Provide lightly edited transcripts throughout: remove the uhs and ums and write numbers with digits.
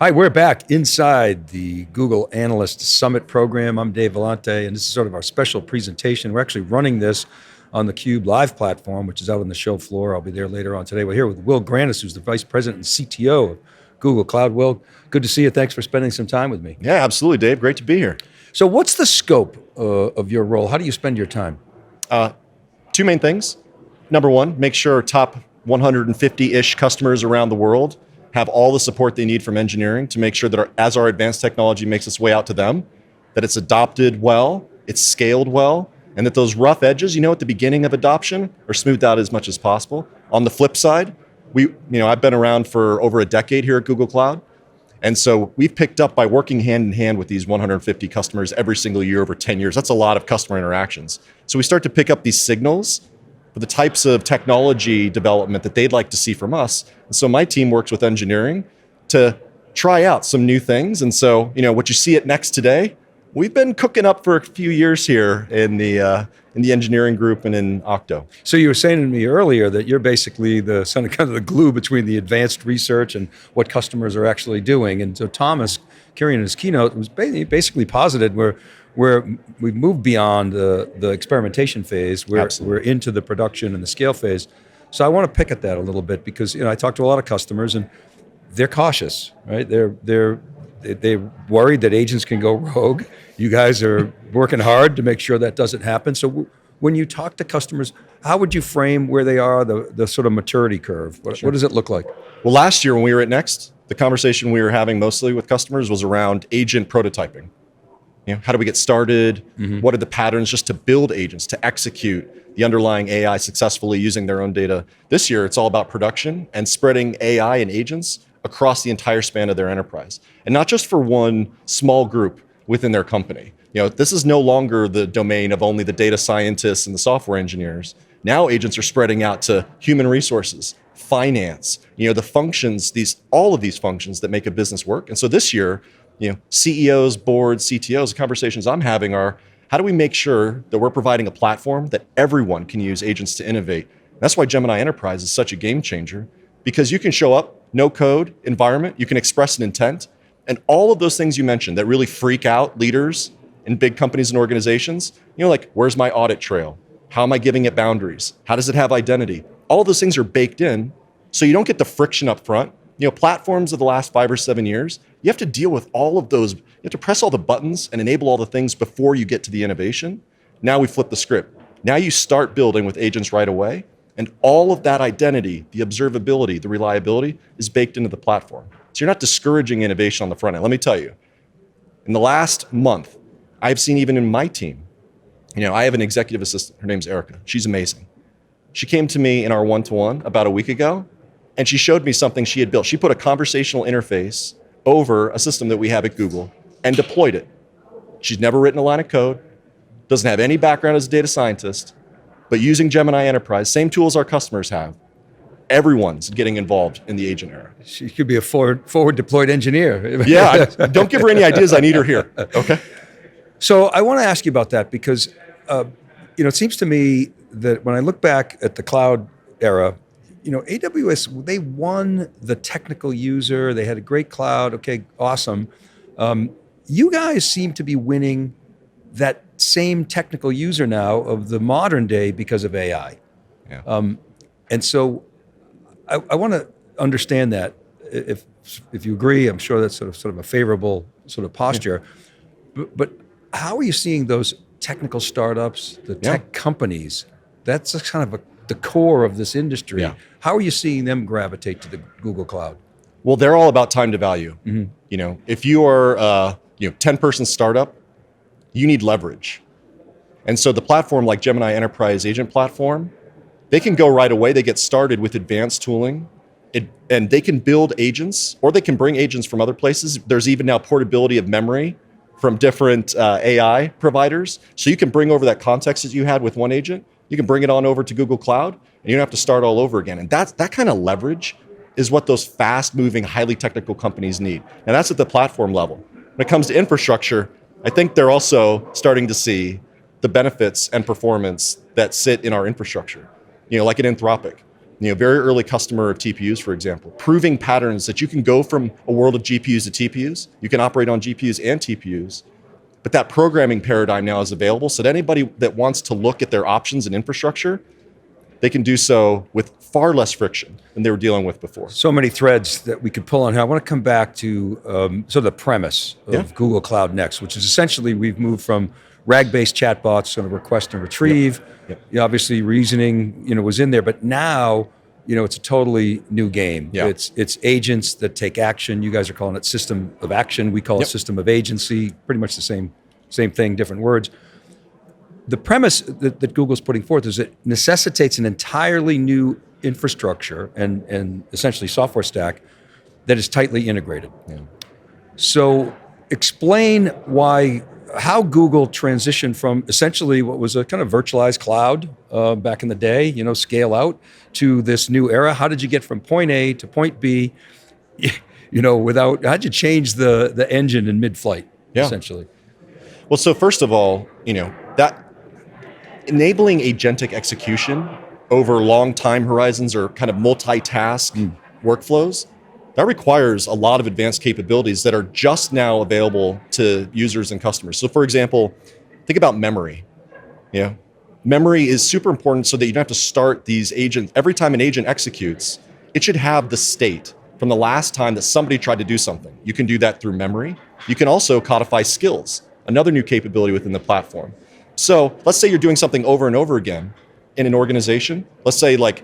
Hi, we're back inside the Google Analyst Summit program. I'm Dave Vellante, and this is sort of our special presentation. We're actually running this on the theCUBE live platform, which is out on the show floor. I'll be there later on today. We're here with Will Grannis, who's the Vice President and CTO of Google Cloud. Will, good to see you. Thanks for spending some time with me. Yeah, absolutely, Dave. Great to be here. So what's the scope of your role? How do you spend your time? Two main things. Number one, make sure top 150-ish customers around the world have all the support they need from engineering to make sure that as our advanced technology makes its way out to them, that it's adopted well, it's scaled well, and that those rough edges, at the beginning of adoption are smoothed out as much as possible. On the flip side, I've been around for over a decade here at Google Cloud. And so we've picked up by working hand in hand with these 150 customers every single year over 10 years. That's a lot of customer interactions. So we start to pick up these signals for the types of technology development that they'd like to see from us. And so my team works with engineering to try out some new things. And so, what you see at Next today, we've been cooking up for a few years here in the engineering group and in Octo. So you were saying to me earlier that you're basically the kind of the glue between the advanced research and what customers are actually doing. And so Thomas Kurian in his keynote was basically posited where we've moved beyond the experimentation phase, we're into the production and the scale phase. So I want to pick at that a little bit because I talk to a lot of customers and they're cautious, right? They're worried that agents can go rogue. You guys are working hard to make sure that doesn't happen. So when you talk to customers, how would you frame where they are, the sort of maturity curve? What does it look like? Well, last year when we were at Next, the conversation we were having mostly with customers was around agent prototyping. How do we get started? Mm-hmm. What are the patterns just to build agents, to execute the underlying AI successfully using their own data? This year, it's all about production and spreading AI and agents across the entire span of their enterprise. And not just for one small group within their company. This is no longer the domain of only the data scientists and the software engineers. Now agents are spreading out to human resources, finance, the functions, all of these functions that make a business work. And so this year, CEOs, boards, CTOs, the conversations I'm having are, how do we make sure that we're providing a platform that everyone can use agents to innovate? And that's why Gemini Enterprise is such a game changer, because you can show up, no code environment, you can express an intent, and all of those things you mentioned that really freak out leaders in big companies and organizations, like where's my audit trail? How am I giving it boundaries? How does it have identity? All of those things are baked in, so you don't get the friction up front. Platforms of the last 5 or 7 years, you have to deal with all of those. You have to press all the buttons and enable all the things before you get to the innovation. Now we flip the script. Now you start building with agents right away, and all of that identity, the observability, the reliability is baked into the platform. So you're not discouraging innovation on the front end. Let me tell you, in the last month, I've seen even in my team, I have an executive assistant. Her name's Erica. She's amazing. She came to me in our one-to-one about a week ago, and she showed me something she had built. She put a conversational interface over a system that we have at Google and deployed it. She's never written a line of code, doesn't have any background as a data scientist, but using Gemini Enterprise, same tools our customers have, everyone's getting involved in the agent era. She could be a forward deployed engineer. Yeah, don't give her any ideas. I need her here. Okay. So I want to ask you about that because, it seems to me that when I look back at the cloud era, AWS, they won the technical user. They had a great cloud. Okay, awesome. You guys seem to be winning that same technical user now of the modern day because of AI. Yeah. And so I want to understand that. If you agree, I'm sure that's sort of a favorable sort of posture. Yeah. But how are you seeing those technical startups, the tech companies? That's kind of the core of this industry. Yeah. How are you seeing them gravitate to the Google Cloud? Well, they're all about time to value. Mm-hmm. If you are a 10-person startup, you need leverage. And so the platform like Gemini Enterprise Agent Platform, they can go right away. They get started with advanced tooling, and they can build agents, or they can bring agents from other places. There's even now portability of memory from different AI providers. So you can bring over that context that you had with one agent, you can bring it on over to Google Cloud, and you don't have to start all over again. And that kind of leverage is what those fast-moving, highly technical companies need. And that's at the platform level. When it comes to infrastructure, I think they're also starting to see the benefits and performance that sit in our infrastructure. Like at Anthropic. very early customer of TPUs, for example, proving patterns that you can go from a world of GPUs to TPUs. You can operate on GPUs and TPUs. But that programming paradigm now is available so that anybody that wants to look at their options and infrastructure, they can do so with far less friction than they were dealing with before. So many threads that we could pull on here. I want to come back to sort of the premise of Google Cloud Next, which is essentially we've moved from RAG-based chatbots, sort of request and retrieve. Obviously, reasoning, was in there, but now, it's a totally new game. It's agents that take action. You guys are calling it system of action. We call it system of agency. Pretty much the same thing, different words. The premise that Google's putting forth is it necessitates an entirely new infrastructure and essentially software stack that is tightly integrated. So explain how Google transitioned from essentially what was a kind of virtualized cloud back in the day, scale out, to this new era. How did you get from point A to point B, how'd you change the engine in mid-flight, essentially? Well, so first of all, that enabling agentic execution over long time horizons or kind of multitask workflows, that requires a lot of advanced capabilities that are just now available to users and customers. So for example, think about memory. Memory is super important so that you don't have to start these agents. Every time an agent executes, it should have the state from the last time that somebody tried to do something. You can do that through memory. You can also codify skills, another new capability within the platform. So let's say you're doing something over and over again in an organization. Let's say like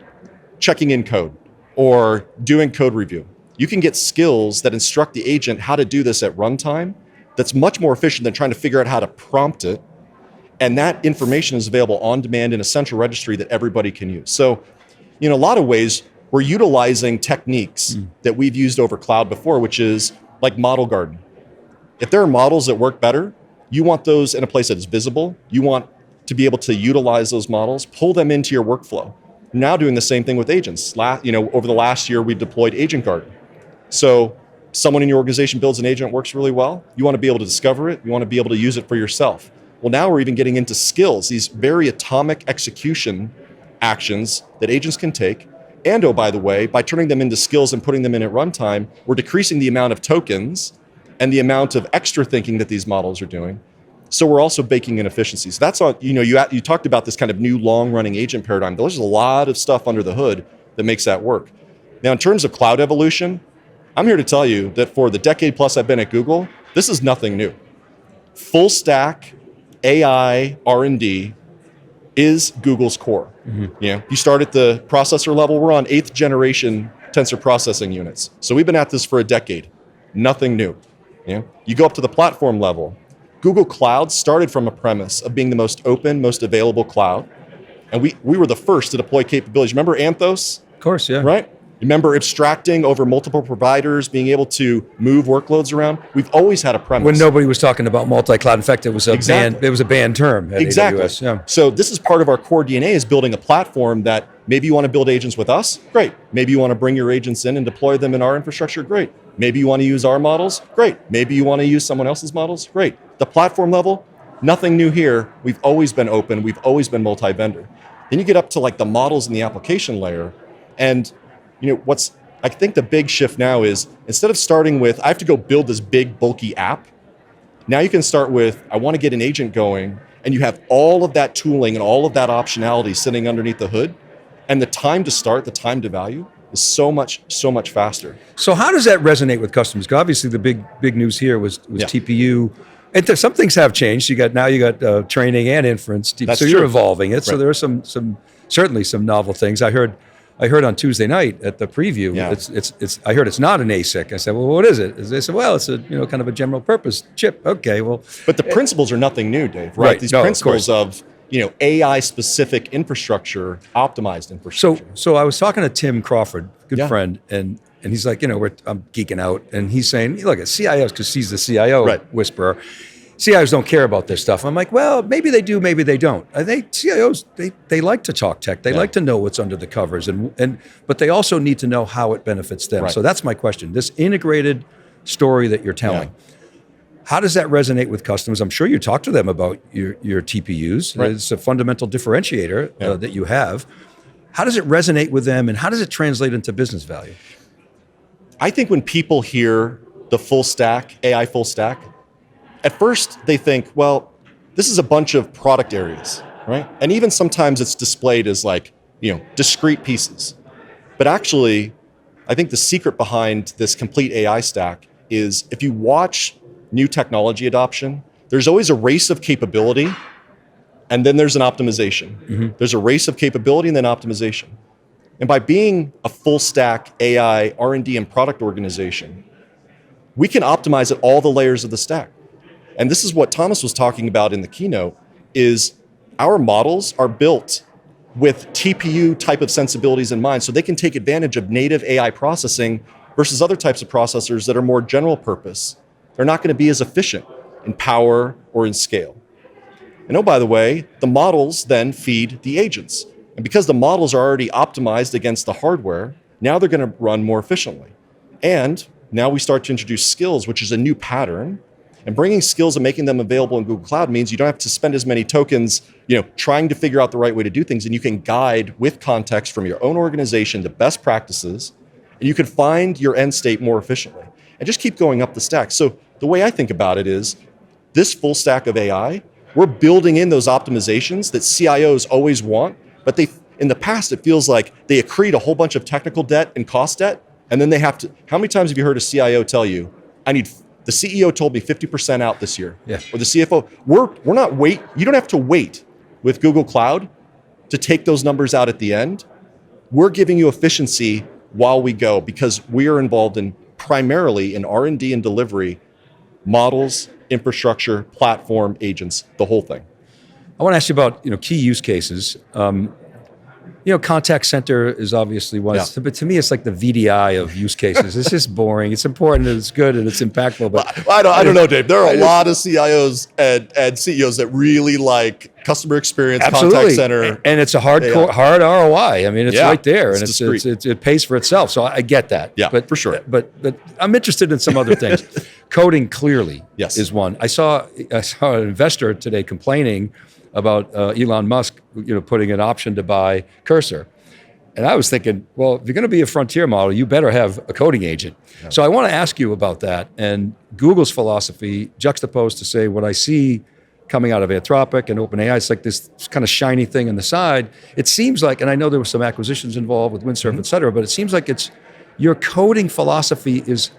checking in code or doing code review. You can get skills that instruct the agent how to do this at runtime that's much more efficient than trying to figure out how to prompt it. And that information is available on demand in a central registry that everybody can use. So, in a lot of ways, we're utilizing techniques that we've used over cloud before, which is like model garden. If there are models that work better, you want those in a place that is visible. You want to be able to utilize those models, pull them into your workflow. We're now doing the same thing with agents. Over the last year, we've deployed Agent Garden. So someone in your organization builds an agent that works really well. You want to be able to discover it. You want to be able to use it for yourself. Well, now we're even getting into skills, these very atomic execution actions that agents can take. And oh, by the way, by turning them into skills and putting them in at runtime, we're decreasing the amount of tokens and the amount of extra thinking that these models are doing. So we're also baking in efficiencies. That's all, you talked about this kind of new long-running agent paradigm. There's a lot of stuff under the hood that makes that work. Now, in terms of cloud evolution, I'm here to tell you that for the decade plus I've been at Google, this is nothing new. Full stack AI R&D is Google's core. You start at the processor level, we're on 8th generation tensor processing units. So we've been at this for a decade, nothing new. You go up to the platform level. Google Cloud started from a premise of being the most open, most available cloud. And we were the first to deploy capabilities. Remember Anthos? Of course, yeah. Right? Remember abstracting over multiple providers, being able to move workloads around? We've always had a premise. When nobody was talking about multi-cloud. In fact, it was a banned term at AWS. Yeah. So this is part of our core DNA, is building a platform that maybe you want to build agents with us, great. Maybe you want to bring your agents in and deploy them in our infrastructure, great. Maybe you want to use our models, great. Maybe you want to use someone else's models, great. The platform level, nothing new here. We've always been open. We've always been multi-vendor. Then you get up to like the models in the application layer, and I think the big shift now is, instead of starting with, I have to go build this big bulky app, now you can start with, I want to get an agent going, and you have all of that tooling and all of that optionality sitting underneath the hood, and the time to start, the time to value is so much faster. So how does that resonate with customers? 'Cause obviously the big news here was TPU. And some things have changed. You got training and inference. That's so true. You're evolving it. Right. So there are certainly some novel things. I heard on Tuesday night at the preview. I heard it's not an ASIC. I said, well, what is it? They said, well, it's a kind of a general purpose chip. Okay, well, but the principles are nothing new, Dave. Right? These principles of AI specific infrastructure, optimized infrastructure. So I was talking to Tim Crawford, good friend, and he's like, I'm geeking out, and he's saying, look, at CIOs, because he's the CIO whisperer. CIOs don't care about this stuff. I'm like, well, maybe they do, maybe they don't. CIOs, they like to talk tech. They like to know what's under the covers, but they also need to know how it benefits them. Right. So that's my question. This integrated story that you're telling, how does that resonate with customers? I'm sure you talk to them about your TPUs. Right. It's a fundamental differentiator that you have. how does it resonate with them, and how does it translate into business value? I think when people hear the full stack, AI full stack, at first they think, well, this is a bunch of product areas, right? And even sometimes it's displayed as like, discrete pieces. But actually, I think the secret behind this complete AI stack is if you watch new technology adoption, there's always a race of capability, and then there's an optimization. Mm-hmm. There's a race of capability and then optimization. And by being a full stack AI, R&D, and product organization, we can optimize at all the layers of the stack. And this is what Thomas was talking about in the keynote, is our models are built with TPU type of sensibilities in mind, so they can take advantage of native AI processing versus other types of processors that are more general purpose. They're not going to be as efficient in power or in scale. And oh, by the way, the models then feed the agents. And because the models are already optimized against the hardware, now they're going to run more efficiently. And now we start to introduce skills, which is a new pattern. And bringing skills and making them available in Google Cloud means you don't have to spend as many tokens, trying to figure out the right way to do things. And you can guide with context from your own organization the best practices, and you can find your end state more efficiently. And just keep going up the stack. So the way I think about it is, this full stack of AI, we're building in those optimizations that CIOs always want, but in the past, it feels like they accrete a whole bunch of technical debt and cost debt, and then they have to, how many times have you heard a CIO tell you, the CEO told me 50% out this year, yeah. Or the CFO, you don't have to wait with Google Cloud to take those numbers out at the end. We're giving you efficiency while we go, because we are involved in primarily in R&D and delivery, models, infrastructure, platform, agents, the whole thing. I want to ask you about key use cases. Contact center is obviously one, but to me, it's like the VDI of use cases. It's just boring. It's important, and it's good, and it's impactful. But I don't know, Dave. There are a lot of CIOs and CEOs that really like customer experience, absolutely. Contact center, and it's a hard ROI. I mean, it's right there, and it pays for itself. So I get that. Yeah, but for sure. But I'm interested in some other things. Coding clearly is one. I saw an investor today complaining about Elon Musk, putting an option to buy Cursor. And I was thinking, well, if you're going to be a frontier model, you better have a coding agent. Yeah. So I want to ask you about that and Google's philosophy juxtaposed to say what I see coming out of Anthropic and OpenAI. It's like this kind of shiny thing on the side. It seems like, and I know there were some acquisitions involved with Windsurf, et cetera, but it seems like your coding philosophy is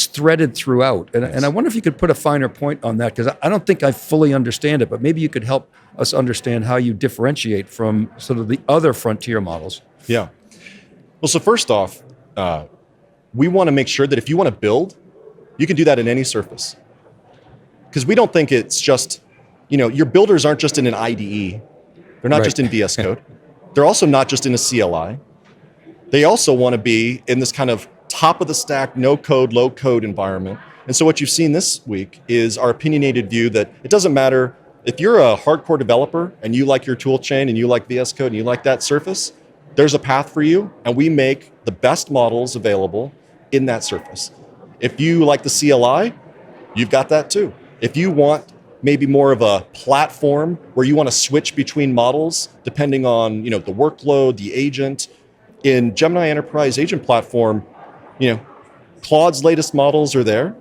threaded throughout. And I wonder if you could put a finer point on that, because I don't think I fully understand it, but maybe you could help us understand how you differentiate from sort of the other frontier models. Yeah. Well, so first off, we want to make sure that if you want to build, you can do that in any surface. Because we don't think it's just, your builders aren't just in an IDE. They're not just in VS Code. They're also not just in a CLI. They also want to be in this kind of top of the stack, no code, low code environment. And so what you've seen this week is our opinionated view that it doesn't matter if you're a hardcore developer and you like your tool chain and you like VS Code and you like that surface, there's a path for you, and we make the best models available in that surface. If you like the CLI, you've got that too. If you want maybe more of a platform where you want to switch between models depending on the workload, the agent, in Gemini Enterprise Agent Platform, Claude's latest models are there.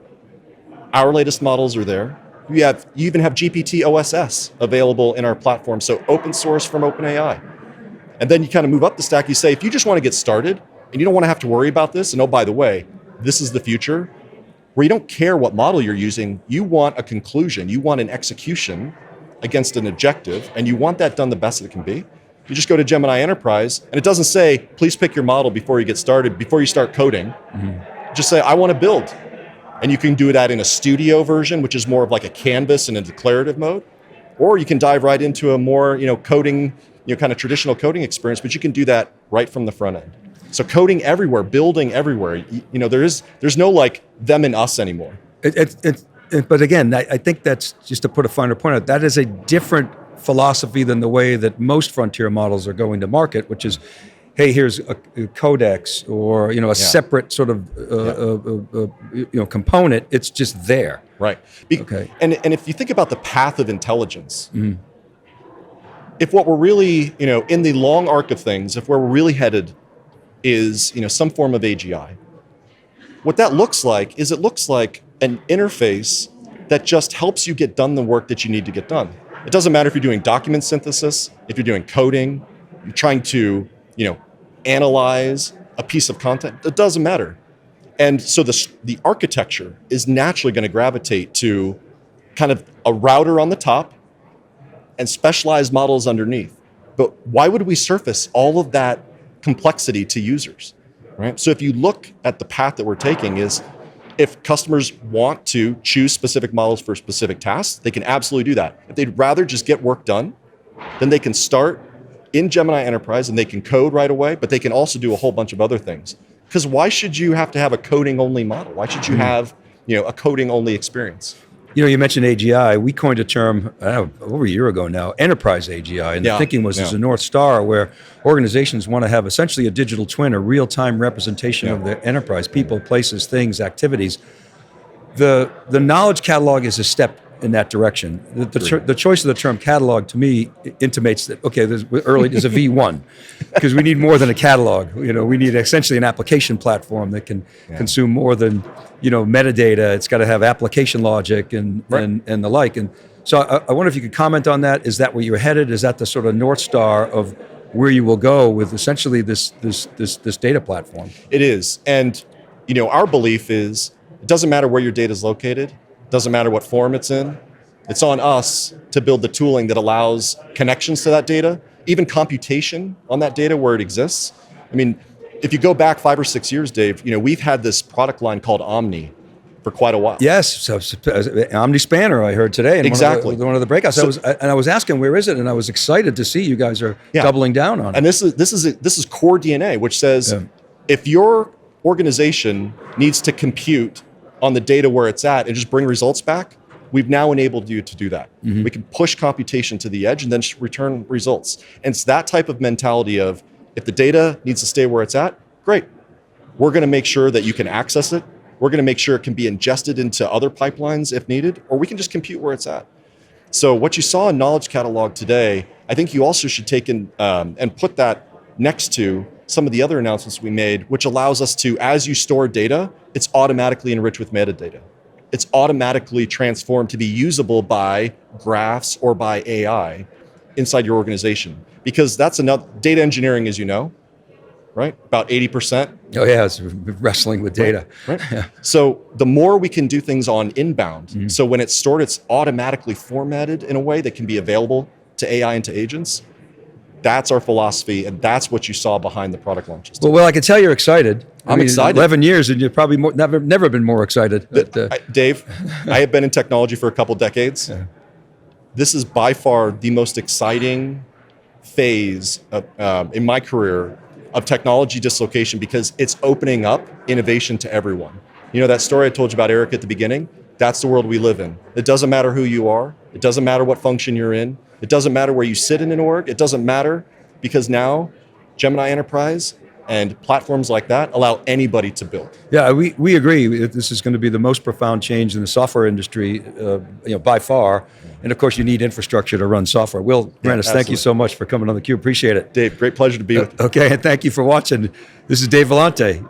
Our latest models are there. You even have GPT OSS available in our platform, so open source from OpenAI. And then you kind of move up the stack. You say, if you just want to get started and you don't want to have to worry about this, and oh, by the way, this is the future, where you don't care what model you're using, you want a conclusion, you want an execution against an objective, and you want that done the best that it can be. You just go to Gemini Enterprise, and it doesn't say, please pick your model before you get started, before you start coding. Mm-hmm. Just say, I want to build. And you can do that in a studio version, which is more of like a canvas and a declarative mode. Or you can dive right into a more, coding, kind of traditional coding experience, but you can do that right from the front end. So coding everywhere, building everywhere. There's no like them and us anymore. But again, I think that's, just to put a finer point on it, that is a different philosophy than the way that most frontier models are going to market, which is, hey, here's a codex or a separate sort of component. It's just there. Right. Okay. And if you think about the path of intelligence, if what we're really, in the long arc of things, if where we're really headed is, some form of AGI, what that looks like is it looks like an interface that just helps you get done the work that you need to get done. It doesn't matter if you're doing document synthesis, if you're doing coding, you're trying to, analyze a piece of content, it doesn't matter. And so the architecture is naturally going to gravitate to kind of a router on the top and specialized models underneath. But why would we surface all of that complexity to users, right? So if you look at the path that we're taking is, if customers want to choose specific models for specific tasks, they can absolutely do that. If they'd rather just get work done, then they can start in Gemini Enterprise and they can code right away, but they can also do a whole bunch of other things. Because why should you have to have a coding-only model? Why should you have a coding-only experience? You mentioned AGI. We coined a term over a year ago now, enterprise AGI. And the thinking was there's a North Star where organizations want to have essentially a digital twin, a real-time representation of their enterprise, people, places, things, activities. The knowledge catalog is a step in that direction. The choice of the term catalog to me intimates that, okay, there's a V1, because we need more than a catalog. We need essentially an application platform that can consume more than, metadata. It's got to have application logic and the like. And so I wonder if you could comment on that. Is that where you're headed? Is that the sort of North Star of where you will go with essentially this data platform? It is. And, our belief is it doesn't matter where your data is located. Doesn't matter what form it's in. It's on us to build the tooling that allows connections to that data, even computation on that data where it exists. I mean, if you go back 5 or 6 years, Dave, we've had this product line called Omni for quite a while. Yes, so Omni Spanner I heard today in one of the breakouts. So, I was asking where is it, and I was excited to see you guys are doubling down on it. And this is core DNA, which says if your organization needs to compute on the data where it's at and just bring results back, we've now enabled you to do that. Mm-hmm. We can push computation to the edge and then return results. And it's that type of mentality of, if the data needs to stay where it's at, great. We're going to make sure that you can access it. We're going to make sure it can be ingested into other pipelines if needed, or we can just compute where it's at. So what you saw in Knowledge Catalog today, I think you also should take in and put that next to some of the other announcements we made, which allows us to, as you store data, it's automatically enriched with metadata. It's automatically transformed to be usable by graphs or by AI inside your organization. Because that's another, data engineering, as you know, right? About 80%. Oh yeah, it's wrestling with data. Right? Yeah. So the more we can do things on inbound, so when it's stored, it's automatically formatted in a way that can be available to AI and to agents. That's our philosophy, and that's what you saw behind the product launches. Well, I can tell you're excited. I'm excited. 11 years, and you've probably never been more excited. Dave, I have been in technology for a couple decades. Yeah. This is by far the most exciting phase in my career of technology dislocation, because it's opening up innovation to everyone. That story I told you about Eric at the beginning? That's the world we live in. It doesn't matter who you are. It doesn't matter what function you're in. It doesn't matter where you sit in an org. It doesn't matter, because now Gemini Enterprise and platforms like that allow anybody to build. Yeah, we agree. This is going to be the most profound change in the software industry, by far. And of course, you need infrastructure to run software. Grannis, thank you so much for coming on theCUBE. Appreciate it. Dave, great pleasure to be with you. Okay, and thank you for watching. This is Dave Vellante.